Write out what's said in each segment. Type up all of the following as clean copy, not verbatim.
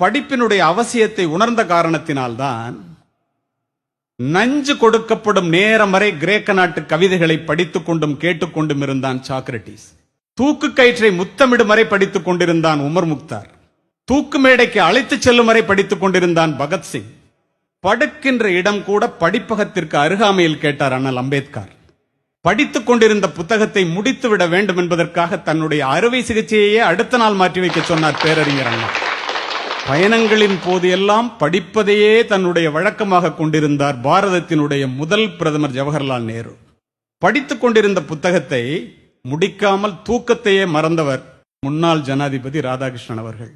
படிப்பினுடைய அவசியத்தை உணர்ந்த காரணத்தினால்தான் நஞ்சு கொடுக்கப்படும் நேரம் வரை கிரேக்க நாட்டு கவிதைகளை படித்துக் கொண்டும் கேட்டுக்கொண்டும் இருந்தான் சாக்ரட்டிஸ். தூக்கு கயிற்றை முத்தமிடும் வரை படித்துக் கொண்டிருந்தான் உமர் முக்தார். தூக்கு மேடைக்கு அழைத்துச் செல்லும் வரை படித்துக் கொண்டிருந்தான் பகத்சிங். படுக்கின்ற இடம் கூட படிப்பகத்திற்கு அருகாமையில் கேட்டார் அண்ணல் அம்பேத்கர். படித்துக் கொண்டிருந்த புத்தகத்தை முடித்துவிட வேண்டும் என்பதற்காக தன்னுடைய அறுவை சிகிச்சையே அடுத்த நாள் மாற்றி வைக்க சொன்னார் பேரறிஞர் அண்ணா. பயணங்களின் போது எல்லாம் படிப்பதையே தன்னுடைய வழக்கமாக கொண்டிருந்தார் பாரதத்தினுடைய முதல் பிரதமர் ஜவஹர்லால் நேரு. படித்துக் கொண்டிருந்த புத்தகத்தை முடிக்காமல் தூக்கத்தையே மறந்தவர் முன்னாள் ஜனாதிபதி ராதாகிருஷ்ணன் அவர்கள்.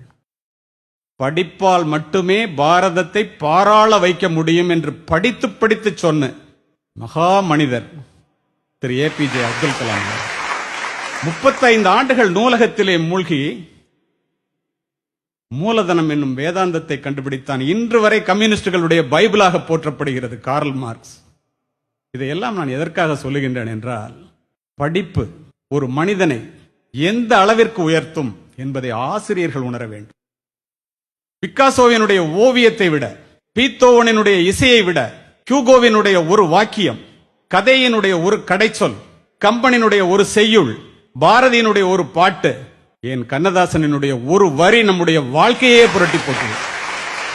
படிப்பால் மட்டுமே பாரதத்தை பாராள வைக்க முடியும் என்று படித்து படித்து சொன்ன மகா மனிதர் திரு APJ அப்துல் கலாம். 35 ஆண்டுகள் நூலகத்திலே மூழ்கி மூலதனம் என்னும் வேதாந்தத்தை கண்டுபிடித்தான். இன்று வரை கம்யூனிஸ்டுகளுடைய பைபிளாக போற்றப்படுகிறது கார்ல் மார்க்ஸ். இதையெல்லாம் நான் எதற்காக சொல்லுகின்றேன் என்றால், படிப்பு ஒரு மனிதனை எந்த அளவிற்கு உயர்த்தும் என்பதை ஆசிரியர்கள் உணர வேண்டும். பிக்காசோவினுடைய ஓவியத்தை விட, பீத்தோவனினுடைய இசையை விட, ஹியூகோவினுடைய ஒரு வாக்கியம், கதையினுடைய ஒரு கடைச்சொல், கம்பனினுடைய ஒரு செய்யுள், பாரதியினுடைய ஒரு பாட்டு, என் கண்ணதாசனினுடைய ஒரு வரி நம்முடைய வாழ்க்கையே புரட்டி போட்டது.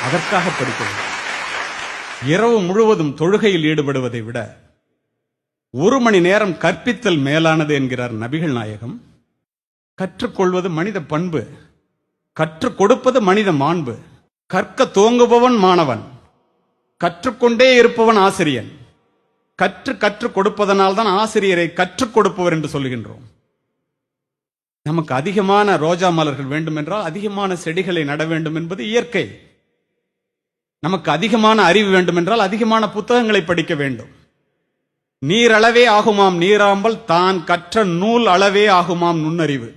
அதற்காக படிக்கிறது. இரவு முழுவதும் தொழுகையில் ஈடுபடுவதை விட 1 மணி நேரம் கற்பித்தல் மேலானது என்கிறார் நபிகள் நாயகம். கற்றுக்கொள்வது மனித பண்பு, கற்றுக் கொடுப்பது மனித மாண்பு. கற்க துவங்குபவன் மாணவன், கற்றுக்கொண்டே இருப்பவன் ஆசிரியன். கற்றுக் கொடுப்பதனால் தான் ஆசிரியரை கற்றுக் கொடுப்பவர் என்று சொல்லுகின்றோம். நமக்கு அதிகமான ரோஜா மலர்கள் வேண்டும் என்றால் அதிகமான செடிகளை நட வேண்டும் என்பது இயற்கை. நமக்கு அதிகமான அறிவு வேண்டும் என்றால் அதிகமான புத்தகங்களை படிக்க வேண்டும். நீர் அளவே ஆகுமாம் நீராம்பல், தான் கற்ற நூல் அளவே ஆகுமாம் நுண்ணறிவு.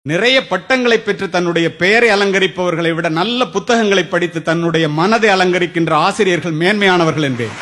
நிறைய பட்டங்களை பெற்று தன்னுடைய பெயரை அலங்கரிப்பவர்களை விட நல்ல புத்தகங்களை படித்து தன்னுடைய மனதை அலங்கரிக்கின்ற ஆசிரியர்கள் மேன்மையானவர்கள் என்பேன்.